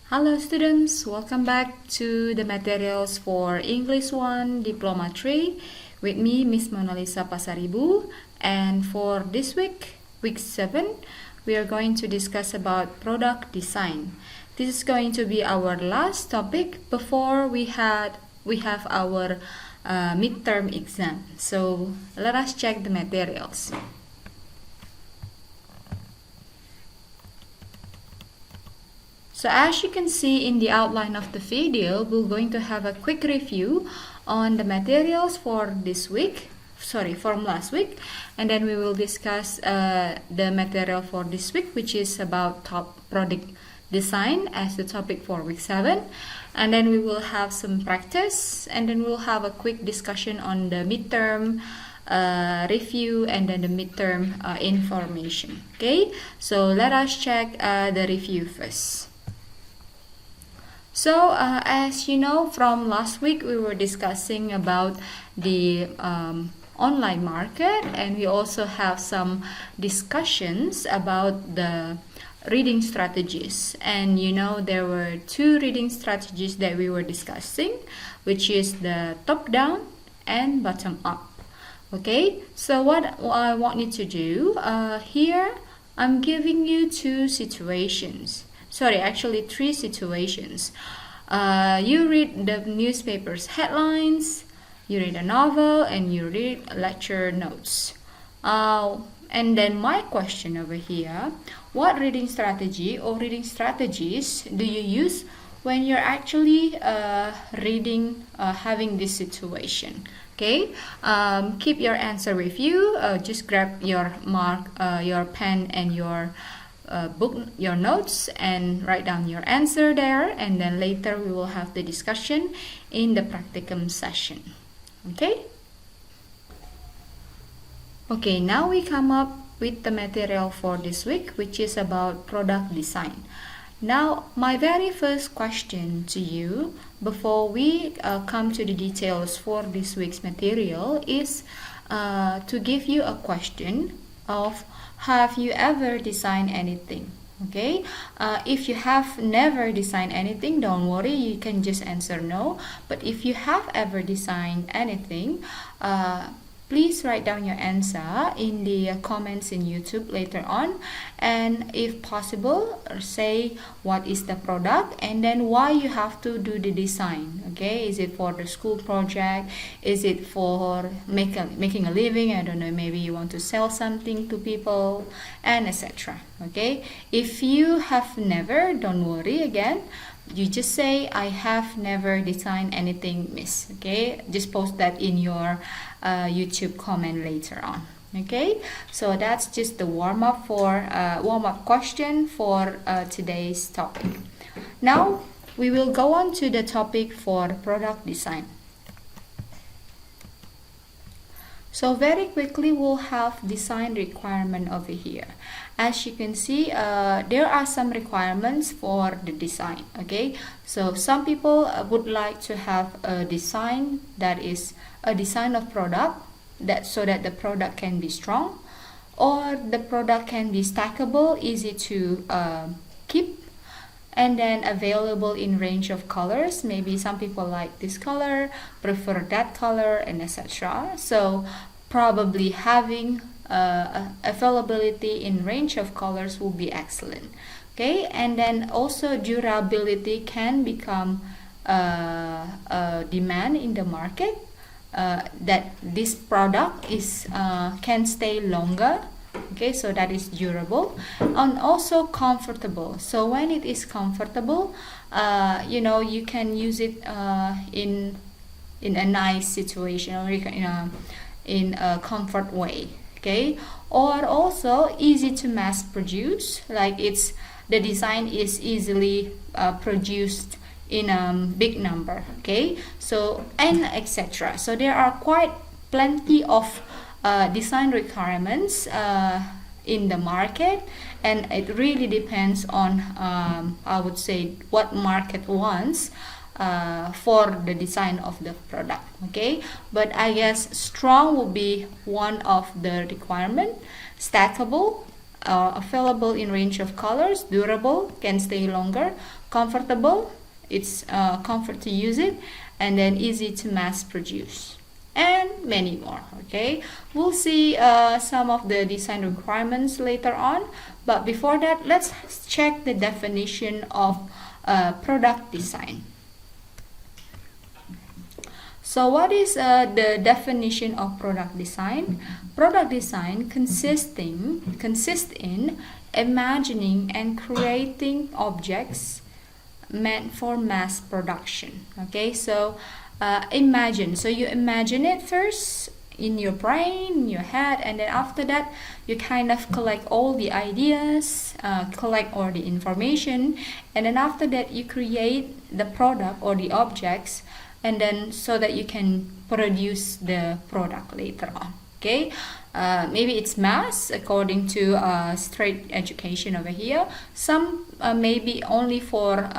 Hello students, welcome back to the materials for English 1 Diploma 3 with me Miss Mona Lisa Pasaribu, and for this week, week 7, we are going to discuss about product design. This is going to be our last topic before we have our midterm exam. So let us check the materials. So as you can see in the outline of the video, we're going to have a quick review on the materials for this week, from last week, and then we will discuss the material for this week, which is about top product design as the topic for week 7, and then we will have some practice, and then we'll have a quick discussion on the midterm review and then the midterm information. Okay, so let us check the review first. So as you know, from last week we were discussing about the online market, and we also have some discussions about the reading strategies. And you know, there were 2 reading strategies that we were discussing, which is the top down and bottom up. Okay, so what I want you to do here, I'm giving you 2 situations. Actually 3 situations. You read the newspaper's headlines, you read a novel, and you read lecture notes. And then my question over here, what reading strategy or reading strategies do you use when you're actually reading, having this situation? Okay, keep your answer with you. Just grab your your pen and your book, your notes, and write down your answer there, and then later we will have the discussion in the practicum session. Okay, now we come up with the material for this week, which is about product design. Now, my very first question to you before we come to the details for this week's material is to give you a question of, have you ever designed anything? Okay, if you have never designed anything, don't worry, you can just answer no. But if you have ever designed anything, please write down your answer in the comments in YouTube later on, and if possible, say what is the product and then why you have to do the design. Okay, is it for the school project? Is it for making a living? I don't know, maybe you want to sell something to people, and etc. Okay, if you have never, don't worry again. You just say, I have never designed anything, miss. Okay, just post that in your YouTube comment later on. Okay, so that's just the warm-up question for today's topic. Now we will go on to the topic for product design. So very quickly, we'll have design requirement over here. As you can see, there are some requirements for the design. Okay, so some people would like to have a design that is a design of product so that the product can be strong, or the product can be stackable, easy to keep, and then available in range of colors. Maybe some people like this color, prefer that color, and etc. So probably having availability in range of colors will be excellent. Okay, and then also durability can become a demand in the market, that this product is can stay longer. Okay, so that is durable, and also comfortable. So when it is comfortable, you know, you can use it in a nice situation, or in a comfort way. Okay, or also easy to mass produce, like the design is easily produced in a big number. Okay, so and etc. So there are quite plenty of design requirements in the market, and it really depends on I would say what market wants for the design of the product. Okay, but I guess strong will be one of the requirement, stackable, available in range of colors, durable, can stay longer, comfortable, it's comfort to use it, and then easy to mass produce, and many more. Okay, we'll see some of the design requirements later on, but before that, let's check the definition of product design. So what is the definition of product design? Product design consists in imagining and creating objects meant for mass production. Okay, so imagine. So you imagine it first in your brain, in your head, and then after that you kind of collect all the ideas, collect all the information, and then after that you create the product or the objects, and then so that you can produce the product later on. Okay, maybe it's mass according to straight education over here. Some maybe only for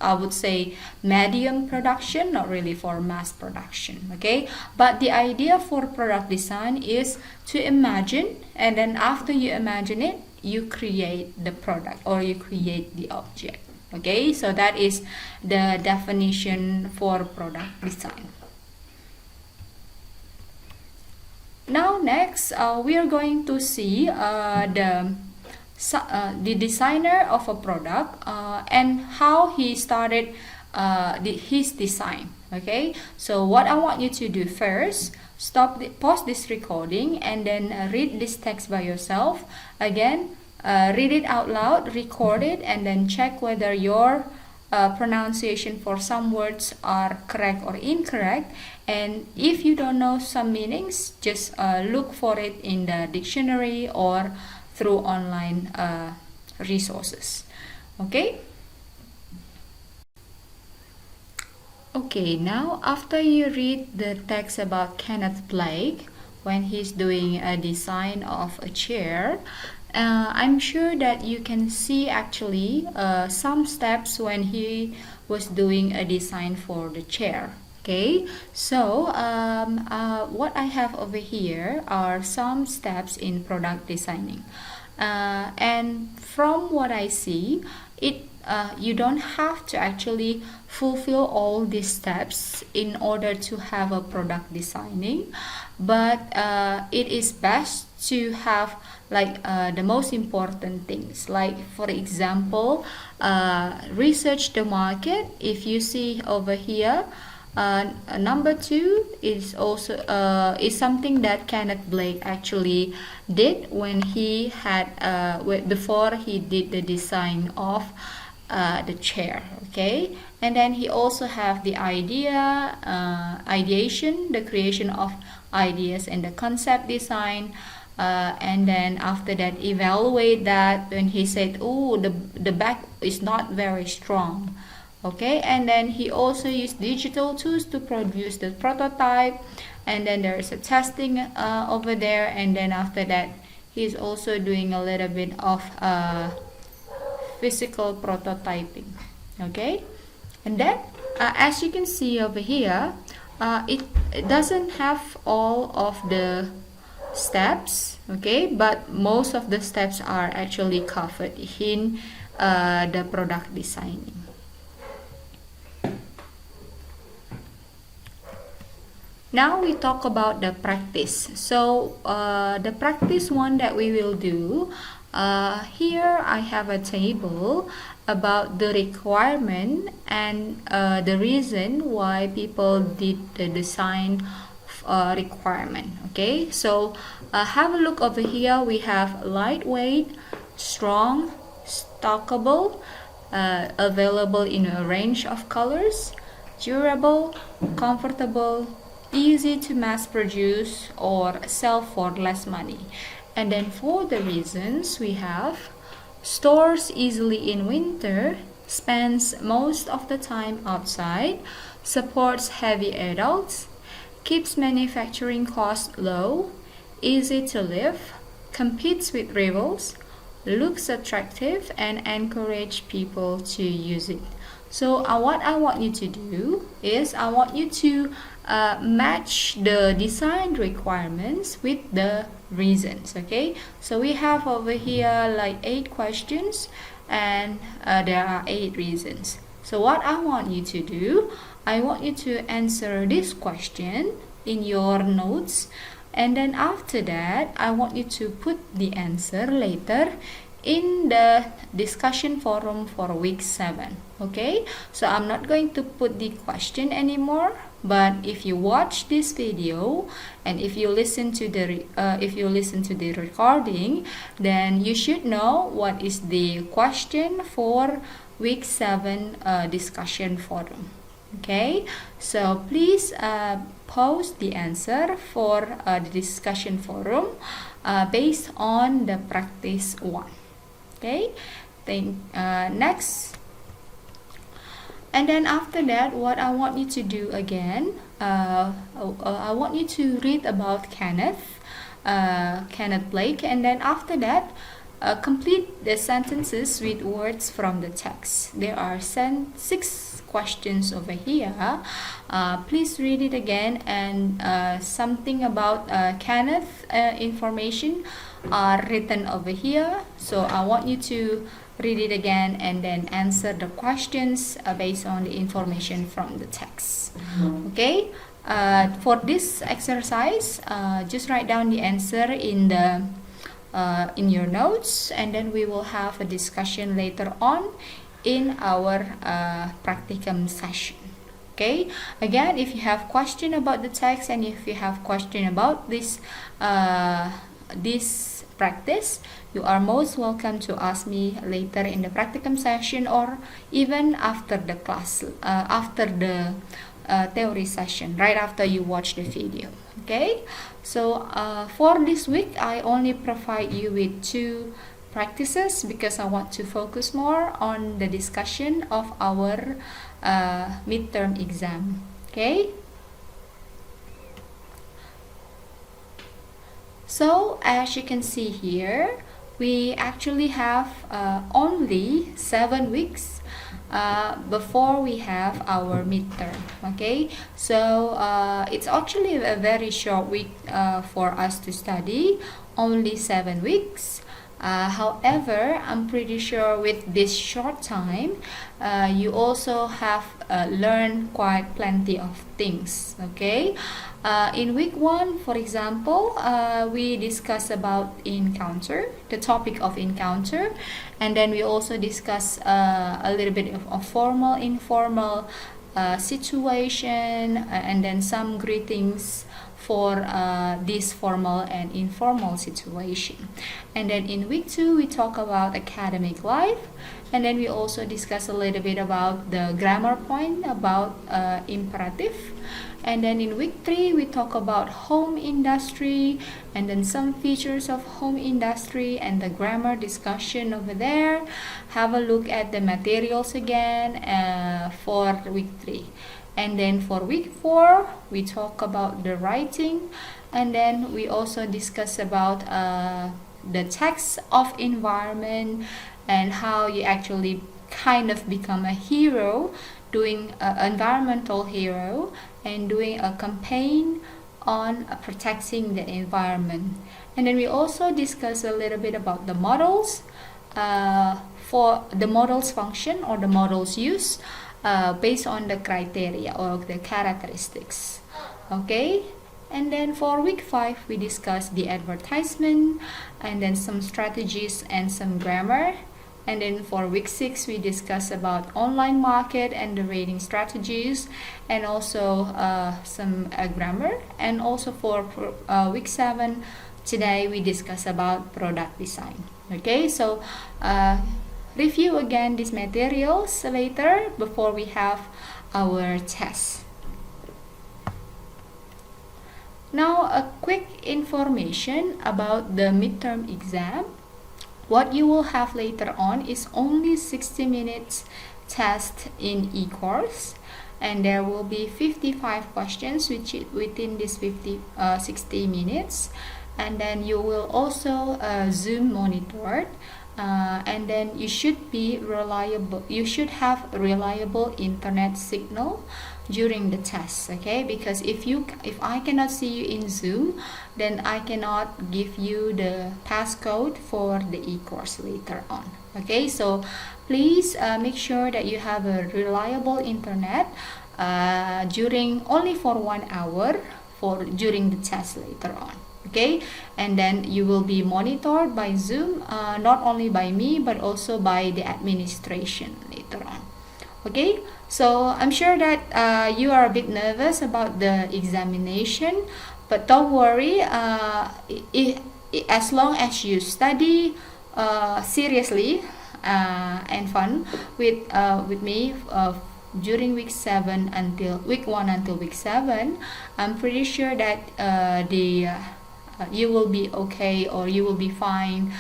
I would say medium production, not really for mass production. Okay, but the idea for product design is to imagine, and then after you imagine it, you create the product or you create the object. Okay, so that is the definition for product design. Now next, we are going to see the designer of a product and how he started his design. Okay, so what I want you to do first, pause this recording and then read this text by yourself. Again, read it out loud, record it, and then check whether your pronunciation for some words are correct or incorrect. And if you don't know some meanings, just look for it in the dictionary or through online resources. Okay? Okay, now after you read the text about Kenneth Blake when he's doing a design of a chair, I'm sure that you can see actually some steps when he was doing a design for the chair. Okay, so what I have over here are some steps in product designing, and from what I see, you don't have to actually fulfill all these steps in order to have a product designing, but it is best to have like the most important things, like for example research the market. If you see over here, number 2 is also is something that Kenneth Blake actually did when he had before he did the design of the chair. Okay, and then he also have the ideation, the creation of ideas, and the concept design, and then after that evaluate that when he said, oh, the back is not very strong. Okay, and then he also used digital tools to produce the prototype, and then there is a testing over there, and then after that he's also doing a little bit of physical prototyping. Okay, and then as you can see over here, it doesn't have all of the steps, okay, but most of the steps are actually covered in the product designing. Now we talk about the practice. So the practice one that we will do, here I have a table about the requirement and the reason why people did the design requirement. Okay, so have a look over here. We have lightweight, strong, stockable, available in a range of colors, durable, comfortable, easy to mass produce or sell for less money. And then for the reasons, we have stores easily in winter, spends most of the time outside, supports heavy adults, keeps manufacturing costs low, easy to live, competes with rivals, looks attractive, and encourage people to use it. So what I want you to do is I want you to match the design requirements with the reasons. Okay, so we have over here like 8 questions, and there are 8 reasons. So what I want you to do, I want you to answer this question in your notes, and then after that I want you to put the answer later in the discussion forum for week 7. Okay, so I'm not going to put the question anymore, but if you watch this video and if you listen to the recording, then you should know what is the question for week 7 discussion forum. Okay, so please post the answer for the discussion forum based on the practice 1. Okay, then next, and then after that, what I want you to do again, I want you to read about Kenneth Blake, and then after that, complete the sentences with words from the text. There are 6 questions over here. Please read it again, and something about Kenneth information are written over here. So I want you to read it again and then answer the questions based on the information from the text. Okay, for this exercise, just write down the answer in your notes, and then we will have a discussion later on in our practicum session. Okay, again, if you have question about the text and if you have question about this practice, you are most welcome to ask me later in the practicum session, or even after the class, after the theory session, right after you watch the video. Okay, so for this week I only provide you with 2 practices because I want to focus more on the discussion of our midterm exam. Okay, so as you can see here, we actually have only 7 weeks before we have our midterm. Okay, so it's actually a very short week for us to study, only 7 weeks. However, I'm pretty sure with this short time, you also have learned quite plenty of things. Okay, in week 1, for example, we discuss about encounter, the topic of encounter, and then we also discuss a little bit of formal, informal situation, and then some greetings for this formal and informal situation. And then in week 2 we talk about academic life, and then we also discuss a little bit about the grammar point about imperative. And then in week 3 we talk about home industry, and then some features of home industry and the grammar discussion over there. Have a look at the materials again for week 3. And then for week 4 we talk about the writing, and then we also discuss about the text of environment and how you actually kind of become a hero, doing an environmental hero and doing a campaign on protecting the environment. And then we also discuss a little bit about the models, for the models function or the models use based on the criteria or the characteristics. Okay, and then for week 5 we discuss the advertisement, and then some strategies and some grammar. And then for week 6 we discuss about online market and the rating strategies, and also some grammar. And also for week 7 today we discuss about product design. Okay, so review again these materials later before we have our test. Now a quick information about the midterm exam. What you will have later on is only 60 minutes test in e-course, and there will be 55 questions within this 60 minutes. And then you will also Zoom monitored and then you should have reliable internet signal during the test, okay? Because if I cannot see you in Zoom, then I cannot give you the passcode for the e-course later on, okay? So please make sure that you have a reliable internet during only for 1 hour during the test later on, okay? And then you will be monitored by Zoom, not only by me but also by the administration later on, okay? So I'm sure that you are a bit nervous about the examination, but don't worry. As long as you study seriously and fun with me during week 7 until week 1 until week 7, I'm pretty sure that you will be okay, or you will be fine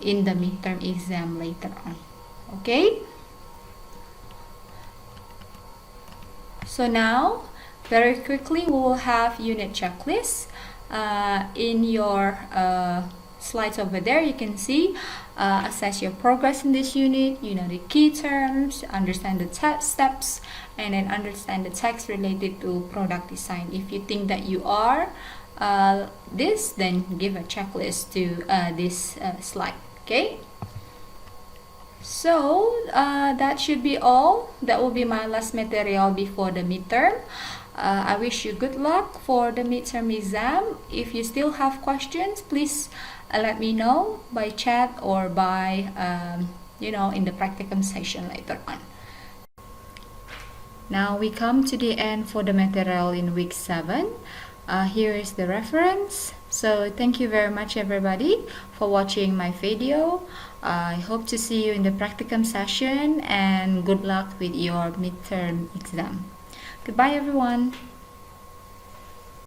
in the midterm exam later on, okay? So now, very quickly, we will have unit checklists. In your slides over there, you can see assess your progress in this unit, you know the key terms, understand the steps, and then understand the text related to product design. If you think that you are this, then give a checklist to this slide, okay? So that should be all. That will be my last material before the midterm. I wish you good luck for the midterm exam. If you still have questions, please let me know by chat or by in the practicum session later on. Now we come to the end for the material in week 7. Here is the reference. So thank you very much everybody for watching my video. I hope to see you in the practicum session, and good luck with your midterm exam. Goodbye everyone.